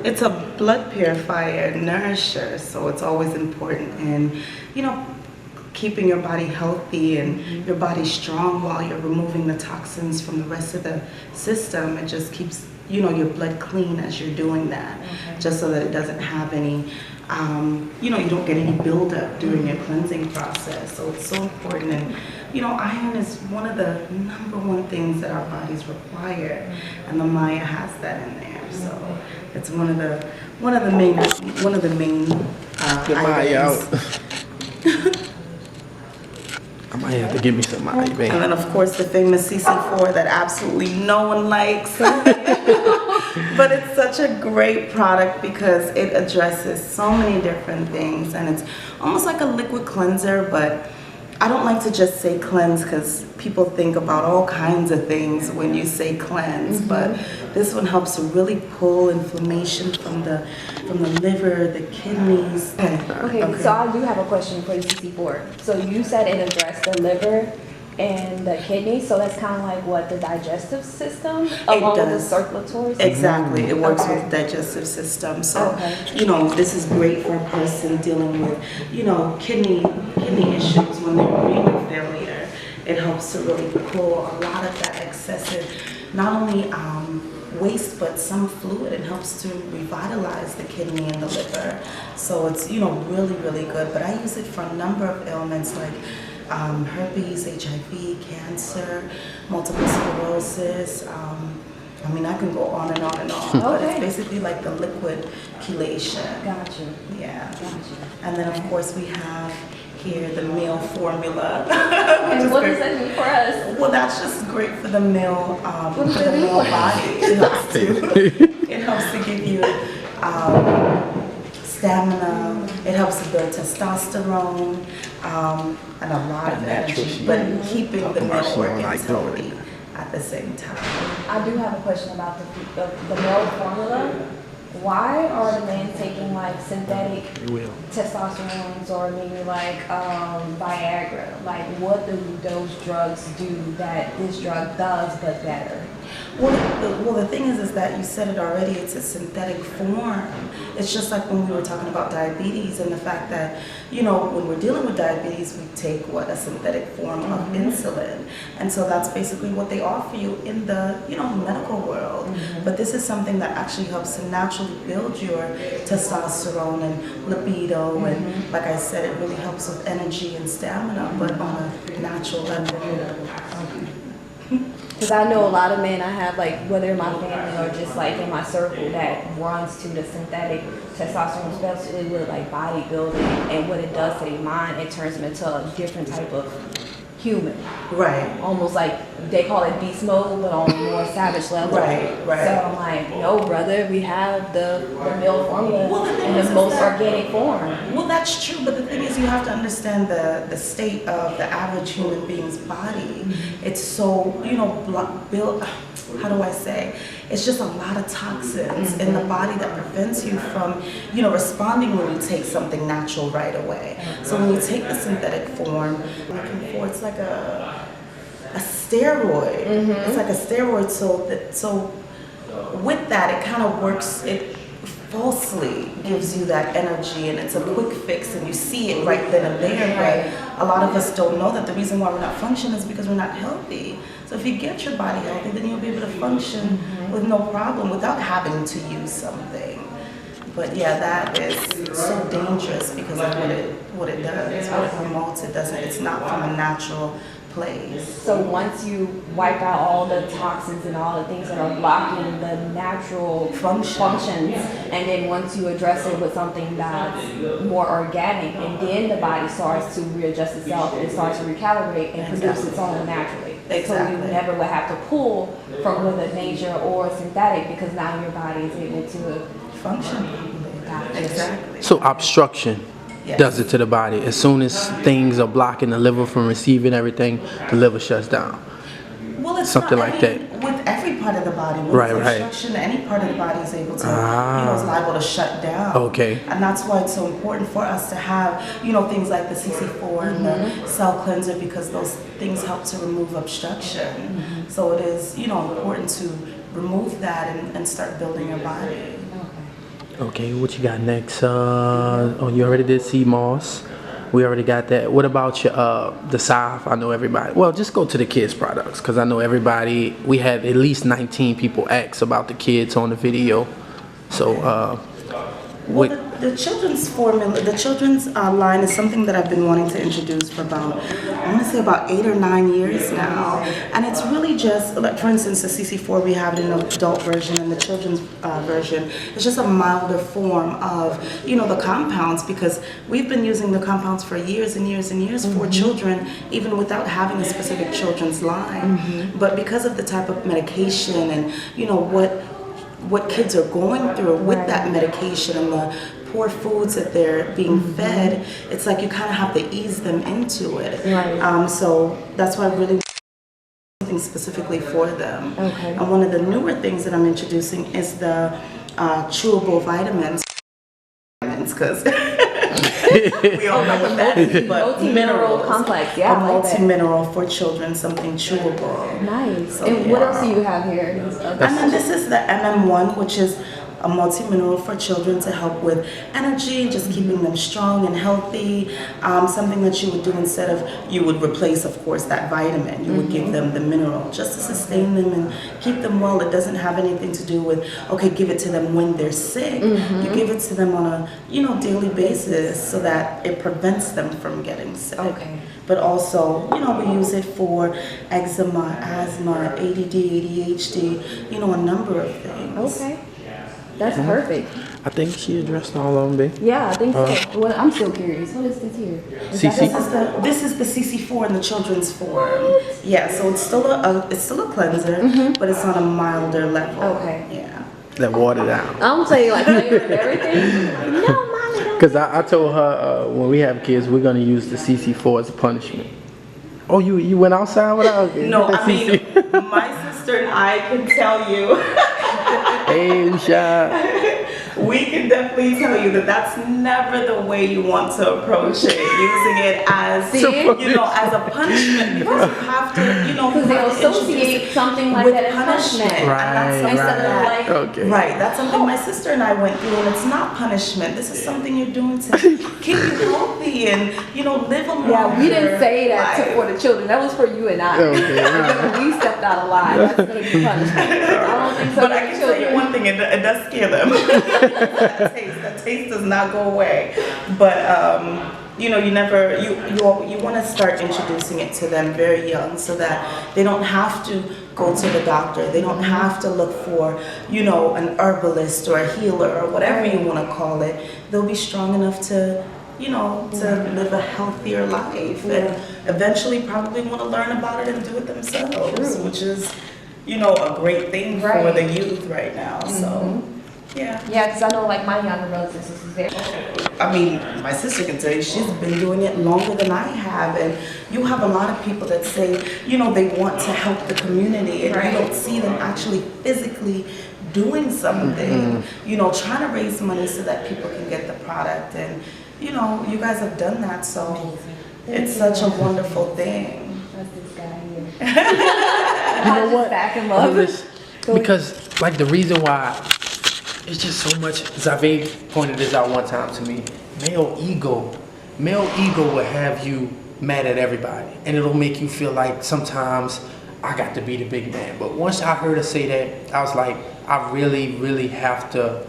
It's a blood purifier, nourisher, so it's always important in, keeping your body healthy and your body strong while you're removing the toxins from the rest of the system. It just keeps, your blood clean as you're doing that, just so that it doesn't have any, you don't get any buildup during your cleansing process. So it's so important. And, iron is one of the #1 things that our bodies require, and the Maya has that in there. So it's one of the main items. I might have to give me some Maya, man. And then of course the famous CC4 that absolutely no one likes. But it's such a great product because it addresses so many different things, and it's almost like a liquid cleanser, but I don't like to just say cleanse because people think about all kinds of things when you say cleanse, but this one helps to really pull inflammation from the liver, the kidneys. Okay, so I do have a question for the CC4. So you said it addressed the liver and the kidneys, so that's kind of like what, the digestive system along with the circulatory system? Exactly, it works with the digestive system. So, this is great for a person dealing with, kidney issues when they're renal failure. It helps to really pull a lot of that excessive, not only waste, but some fluid. It helps to revitalize the kidney and the liver. So it's, really, really good. But I use it for a number of ailments like herpes, HIV, cancer, multiple sclerosis. I can go on and on and on, but it's basically like the liquid chelation. Gotcha. Yeah. Gotcha. And then of course we have here the male formula. And what does that mean for us? Well, that's just great for the male, for the male body. It helps to give you stamina. It helps to build testosterone and a lot of energy, but keeping the male organs healthy at the same time. I do have a question about the male formula. Why are the men taking like synthetic testosterones or maybe like Viagra? Like, what do those drugs do that this drug does but better? Well, the thing is that you said it already, it's a synthetic form. It's just like when we were talking about diabetes and the fact that, when we're dealing with diabetes, we take a synthetic form of insulin. And so that's basically what they offer you in the, medical world. But this is something that actually helps to naturally build your testosterone and libido. And like I said, it really helps with energy and stamina, but on a natural level. Because I know a lot of men I have, like, whether in my family or just like in my circle, that runs to the synthetic testosterone, especially with like bodybuilding, and what it does to their mind, it turns them into a different type of human. Right. Almost like they call it beast mode, but on a more savage level. Right. So I'm like, no, brother, we have the male formula in the most organic form. Well, that's true, but the thing is, you have to understand the state of the average human being's body. It's so, built, how do I say? It's just a lot of toxins in the body that prevents you from, responding when you take something natural right away. So when you take the synthetic form, it's like a steroid. It's like a steroid. So with that, it kind of works. It falsely gives you that energy, and it's a quick fix, and you see it right then and there. But a lot of us don't know that the reason why we're not functioning is because we're not healthy. So if you get your body healthy, then you'll be able to function with no problem without having to use something. But yeah, that is so dangerous because of what it does, what it promotes. It's not from a natural place. So once you wipe out all the toxins and all the things that are blocking the natural functions, and then once you address it with something that's more organic, and then the body starts to readjust itself, it starts to recalibrate and produce its own naturally. So you never would have to pull from Mother Nature or synthetic, because now your body is able to function properly. Exactly. So obstruction does it to the body. As soon as things are blocking the liver from receiving everything, the liver shuts down. Well, it's something not, like that. With every part of the body, with obstruction, any part of the body is able to, is liable to shut down. Okay. And that's why it's so important for us to have, things like the CC4 and the cell cleanser, because those things help to remove obstruction. So it is, important to remove that and start building your body. Okay, what you got next? Oh, you already did sea moss. We already got that. What about your the Xave? I know everybody. Well, just go to the kids products because I know everybody. We had at least 19 people ask about the kids on the video. So, Well, the children's formula, the children's line is something that I've been wanting to introduce for about, I want to say about 8 or 9 years now. And it's really just, like for instance, the CC4, we have it in the adult version, and the children's version. It's just a milder form of, you know, the compounds, because we've been using the compounds for years and years and years for children, even without having a specific children's line. But because of the type of medication and, you know, what kids are going through with that medication and the poor foods that they're being fed, it's like you kind of have to ease them into it. So that's why I really something specifically for them. And one of the newer things that I'm introducing is the chewable vitamins, because we all know what that is, but multi-mineral complex, yeah. A multi-mineral for children, something chewable. Nice. So, and what else do you have here? And then this is the MM1, which is a multi-mineral for children to help with energy, just keeping them strong and healthy. Something that you would do instead of, you would replace, of course, that vitamin. You would give them the mineral just to sustain them and keep them well. It doesn't have anything to do with, okay, give it to them when they're sick. You give it to them on a, you know, daily basis so that it prevents them from getting sick. But also, you know, we use it for eczema, asthma, ADD, ADHD, you know, a number of things. That's perfect. I think she addressed all of them, babe. Yeah, I think so. Well, I'm still curious. What is this here? This is the CC4 in the children's form. Yeah, so it's still a cleanser, but it's on a milder level. Yeah. That water down. I'm saying like everything. No, mommy. Because I told her when we have kids, we're gonna use the CC4 as a punishment. Oh, you went outside without? No, I mean, my sister and I can tell you. Hey, Usha. We can definitely tell you that that's never the way you want to approach it. Using it as, you know, as a punishment, because you have to, you know, because they associate something like with that as punishment. Right. That's something my sister and I went through, and it's not punishment. This is something you're doing to keep you healthy and, you know, live a longer Yeah, we didn't say that for the children. That was for you and I. We stepped out of line. That's going to be punishment. I don't think so. But I can tell you one thing, it does scare them. That taste does not go away. But you know, you want to start introducing it to them very young, so that they don't have to go to the doctor. They don't have to look for, you know, an herbalist or a healer or whatever you want to call it. They'll be strong enough to, you know, to live a healthier life, and eventually probably want to learn about it and do it themselves, which is, you know, a great thing for the youth right now. So. Yeah, because I know like my younger brothers and sisters there. I mean, my sister can tell you she's been doing it longer than I have, and you have a lot of people that say, you know, they want to help the community, and you don't see them actually physically doing something, you know, trying to raise money so that people can get the product, and, you know, you guys have done that, so it's such a wonderful thing. That's this guy here. You know what? Back him up. Because, like, the reason why it's just so much. Xave pointed this out one time to me. Male ego will have you mad at everybody, and it'll make you feel like sometimes I got to be the big man. But once I heard her say that, I was like, I really, really have to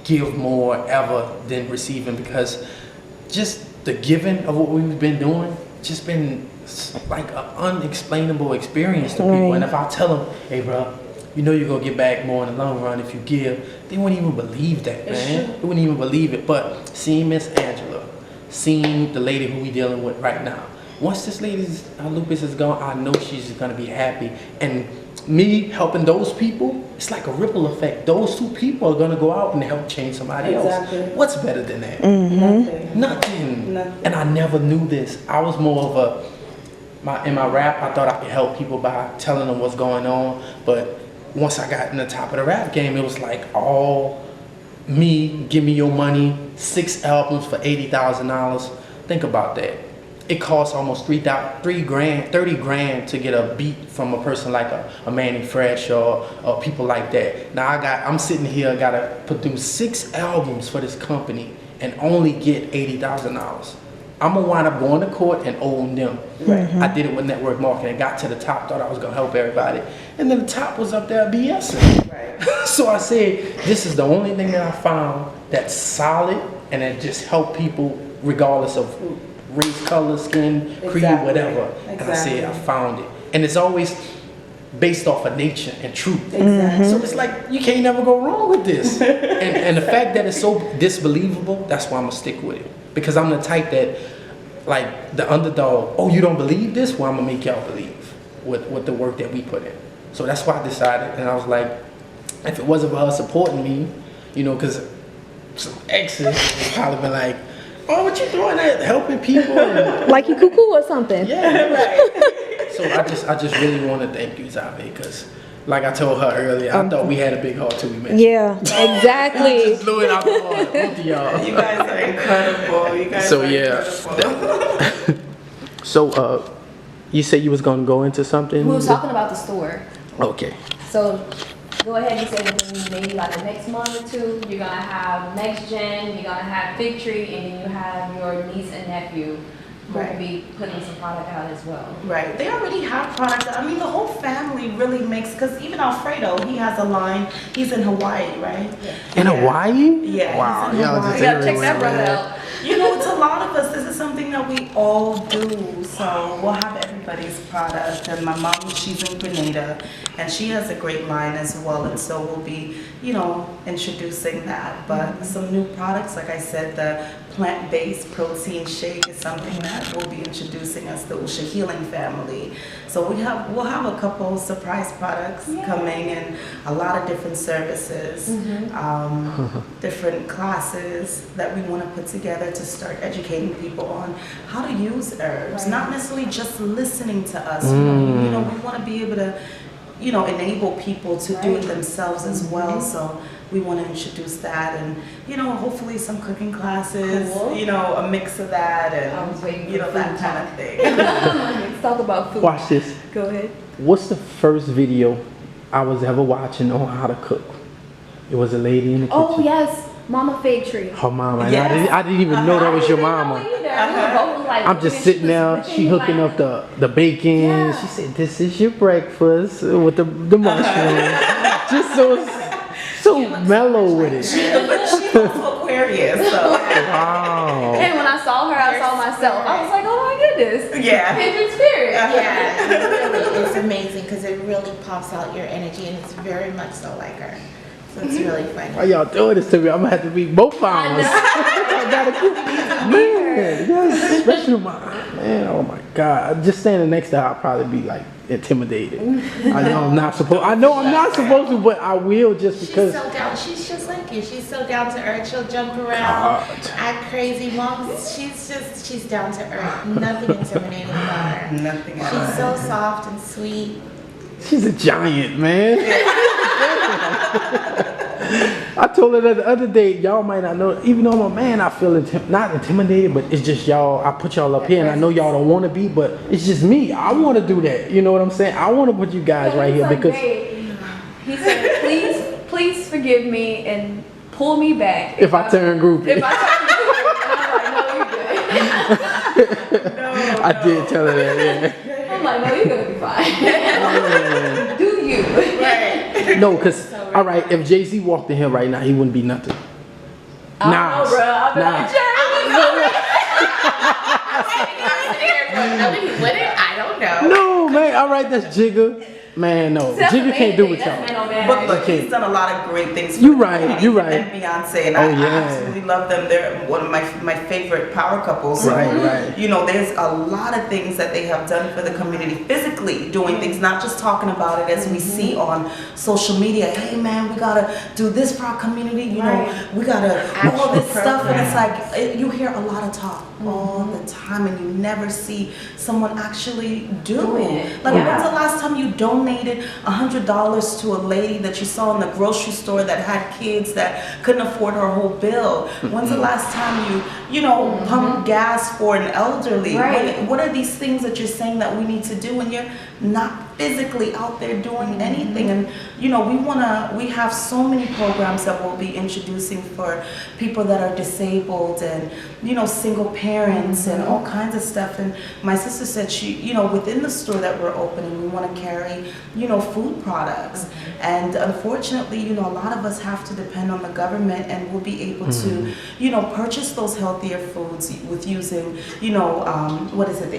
give more ever than receiving, because just the giving of what we've been doing just been like an unexplainable experience to people. And if I tell them, hey, bro, you know you're going to get back more in the long run if you give, they wouldn't even believe that, man. They wouldn't even believe it. But seeing Miss Angela, seeing the lady who we dealing with right now, once this lady's lupus is gone, I know she's going to be happy. And me helping those people, it's like a ripple effect. Those two people are going to go out and help change somebody else. What's better than that? Nothing. And I never knew this. I was more of in my rap, I thought I could help people by telling them what's going on. But once I got in the top of the rap game, it was like all me, give me your money, 6 albums for $80,000. Think about that. it costs almost 30 grand to get a beat from a person like a Manny Fresh or people like that. Now I'm sitting here, gotta produce 6 albums for this company and only get $80,000. I'm gonna wind up going to court and owing them. Right. I did it with network marketing, got to the top, thought I was gonna help everybody, and then the top was up there BSing. Right. So I said, this is the only thing that I found that's solid and that just help people regardless of race, color, skin, creed, whatever. Exactly. And I said, I found it. And it's always based off of nature and truth. Exactly. So it's like, you can't never go wrong with this. and the fact that it's so disbelievable, that's why I'm gonna stick with it. Because I'm the type that, like, the underdog, oh, you don't believe this? Well, I'm gonna make y'all believe with the work that we put in. So that's why I decided, and I was like, if it wasn't for her supporting me, you know, because some exes would probably been like, oh, what you throwing at helping people? And, like you cuckoo or something. Yeah, right. So I just really want to thank you, Xave, because like I told her earlier, I thought we had a big heart till we met. Yeah, exactly. Just blew it out the water, both of y'all. You guys are incredible. You guys so are yeah. incredible. So you said you was gonna go into something? We were talking about the store. Okay. So go ahead and say within maybe like the next month or two, you're gonna have Next Gen, you're gonna have Fig Tree, and then you have your niece and nephew who will be putting some product out as well. Right. They already have product. I mean, the whole family really makes, because even Alfredo, he has a line. He's in Hawaii, right? Yeah. In Hawaii? Yeah. Wow. He's in Hawaii. You gotta check that brother out. You know, it's a lot of us. This is something that we all do. So we'll have everybody's product. And my mom, she's in Grenada, and she has a great line as well. And so we'll be, you know, introducing that. But some new products, like I said, the plant-based protein shake is something that we'll be introducing as the Usha Healing family. So we'll have a couple surprise products coming, and a lot of different services, different classes that we want to put together to start educating people on how to use herbs, not necessarily just listening to us. You know, we want to be able to, you know, enable people to do it themselves as well. So we want to introduce that, and you know, hopefully some cooking classes, you know, a mix of that, and you know, that kind of thing. Let's talk about food. Watch this. Go ahead. What's the first video I was ever watching on how to cook? It was a lady in the kitchen. Oh yes, Mama Fig Tree. Her mama. And I didn't even know that was your mama. I'm just sitting there, she hooking up the bacon. Yeah. She said, "This is your breakfast with the mushrooms." Just so mellow with it. She's also Aquarius, so. Wow. And when I saw her, I saw myself. I was like, oh my goodness. Yeah. Kindred spirit. Yeah, really, it's amazing because it really pumps out your energy, and it's very much so like her. So it's really funny. Why y'all doing this to me? I'm gonna have to beat both arms. I gotta keep, man, yes, especially my man. Oh my God! Just standing next to her, I'll probably be like intimidated. I know I'm not supposed. I know I'm not supposed to, but I will just because. She's so down. She's just like you. She's so down to earth. She'll jump around, act crazy. Mom, she's down to earth. Nothing intimidating about her. Nothing at all. She's so soft and sweet. She's a giant, man. I told her that the other day, y'all might not know, even though I'm a man, I feel not intimidated, but it's just y'all, I put y'all up here, and I know y'all don't want to be, but it's just me. I want to do that. You know what I'm saying? I want to put you guys right here because... He said, please forgive me and pull me back. If I turn groupie. If I turn groupie. I'm like, no, you're good. I did tell her that, yeah. I'm like, no, you're going to be fine. Do you? Right. No, because, all right, if Jay-Z walked in here right now, he wouldn't be nothing. I don't know, bro. I'll be like, No, he wouldn't. I don't know. No, man. All right, that's Jigga. Man, no. Jigga can't do what y'all. But look, he's done a lot of great things for You the right, community. you right. And Beyonce, and I absolutely love them. They're one of my favorite power couples. So, Right. you know, there's a lot of things that they have done for the community, physically doing things, not just talking about it as we see on social media. Hey man, we gotta do this for our community, you know, we gotta do all this stuff, and it's like, you hear a lot of talk all the time, and you never see someone actually do it. Like, when's the last time you donated donated $100 to a lady that you saw in the grocery store that had kids that couldn't afford her whole bill? When's the last time you pump gas for an elderly? Right. What are these things that you're saying that we need to do when you're not physically out there doing anything? And we have so many programs that we'll be introducing for people that are disabled and single parents and all kinds of stuff. And my sister said within the store that we're opening, we want to carry food products. And unfortunately, a lot of us have to depend on the government, and we'll be able to purchase those healthier foods with using the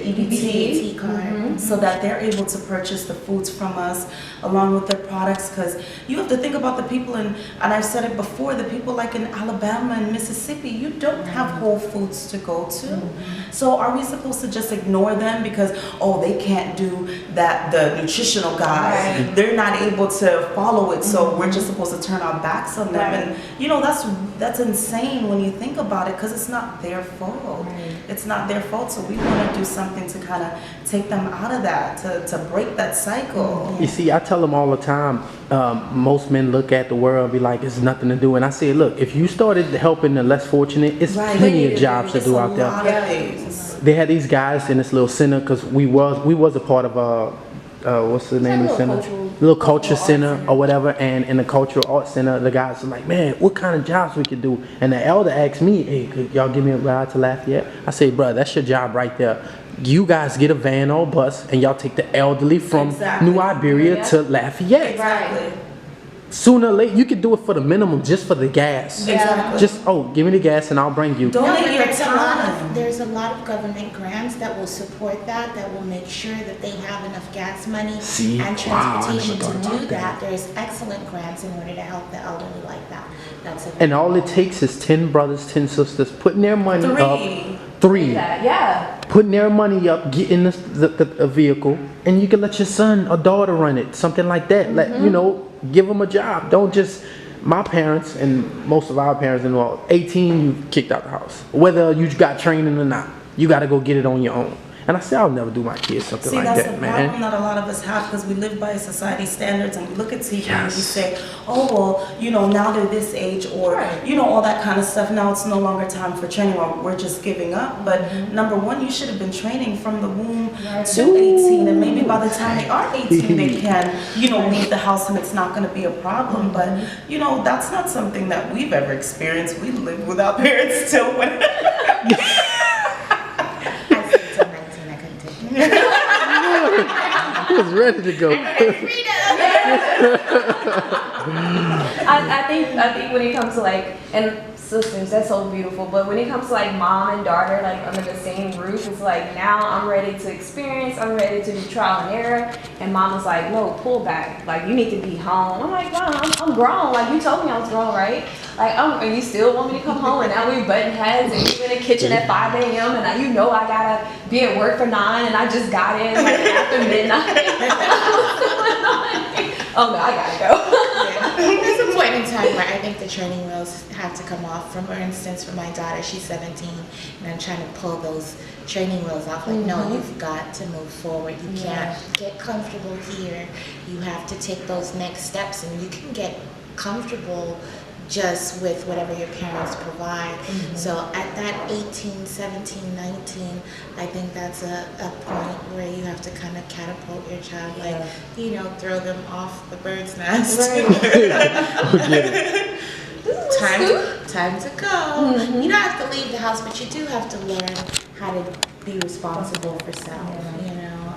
EBT card, so that they're able to purchase the foods from us along with their products. Because you have to think about the people and I've said it before, the people like in Alabama and Mississippi, you don't have Whole Foods to go to. So are we supposed to just ignore them because they can't do that, the nutritional guide, they're not able to follow it, so we're just supposed to turn our backs on them? And that's insane when you think about it, because it's not their fault. It's not their fault. So we want to do something to kind of take them out of that, to break that cycle. You see, I tell them all the time, most men look at the world and be like, it's nothing to do. And I say, look, if you started helping the less fortunate, it's plenty of jobs to do out there. They had these guys in this little center, because we was a part of what's the name of the center? Little culture center or whatever. And in the cultural arts center, the guys were like, man, what kind of jobs we could do? And the elder asked me, hey, could y'all give me a ride to Lafayette? I say, bro, that's your job right there. You guys get a van or a bus and y'all take the elderly from New Iberia to Lafayette. Exactly. Sooner or later, you could do it for the minimum, just for the gas. Exactly. Just, give me the gas and I'll bring you. Donate your time. There's a lot of government grants that will support that will make sure that they have enough gas money and transportation to do that. There's excellent grants in order to help the elderly like that. And all it takes is 10 brothers, 10 sisters putting their money up. Three. Putting their money up, get in the vehicle, and you can let your son or daughter run it, something like that. Give them a job. Don't just, my parents and most of our parents, 18, you kicked out the house. Whether you got training or not, you got to go get it on your own. And I say, I'll never do my kids something like that, man. See, that's the problem that a lot of us have, because we live by society standards, and we look at TV and we say, now they're this age, or, all that kind of stuff. Now it's no longer time for training, or we're just giving up. But number one, you should have been training from the womb to 18, and maybe by the time they are 18, they can, leave the house and it's not going to be a problem. But, that's not something that we've ever experienced. We lived with our parents till when... He was ready to go. I think when it comes to and sisters, that's so beautiful, but when it comes to mom and daughter under the same roof, it's now I'm ready to experience, I'm ready to do trial and error, and mama's like, no, pull back, you need to be home. I'm like, Mom, I'm grown, you told me I was grown, right? And you still want me to come home, and now we button heads, and you in the kitchen at 5 a.m. and I gotta be at work for 9, and I just got in after midnight. Oh no, I gotta go. There's a point in time where I think the training wheels have to come off. For instance, for my daughter, she's 17, and I'm trying to pull those training wheels off. No, you've got to move forward. You can't get comfortable here. You have to take those next steps, and you can get comfortable just with whatever your parents provide. So at that 18, 17, 19, I think that's a point where you have to kind of catapult your child, throw them off the bird's nest. Time to go. You don't have to leave the house, but you do have to learn how to be responsible for self,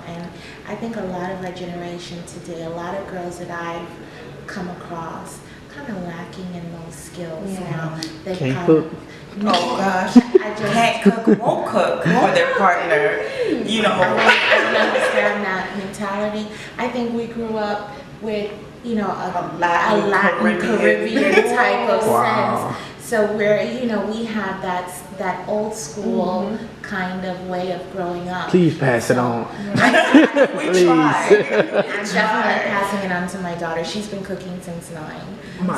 and I think a lot of our generation today, a lot of girls that I've come across, kind of lacking in those skills now. They can't cook. Oh gosh, can't cook, won't cook for their partner. I don't understand that mentality. I think we grew up with a Latin Caribbean type of sense. So where we have that old school kind of way of growing up. Please pass it on. Please. I'm definitely passing it on to my daughter. She's been cooking since 9.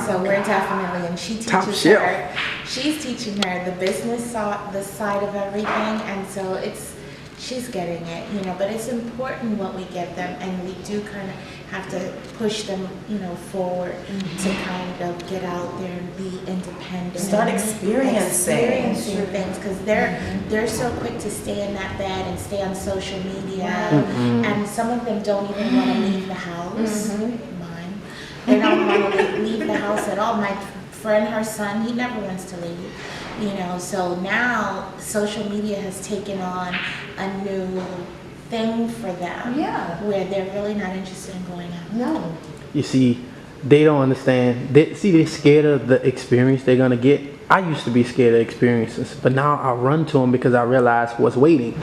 So we're definitely, and she teaches her. She's teaching her the business side of everything, and so it's she's getting it, you know, but it's important what we get them, and we do kind of have to push them, you know, forward to kind of get out there and be independent. Start experiencing things, because they're so quick to stay in that bed and stay on social media, and some of them don't even want to leave the house. Mine, they don't want to leave the house at all. My friend, her son, he never wants to leave. You know, so now social media has taken on a new thing for them. Yeah. Where they're really not interested in going out. No. You see, they don't understand. They're scared of the experience they're gonna get. I used to be scared of experiences, but now I run to them because I realize what's waiting.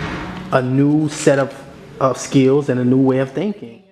A new set of skills and a new way of thinking.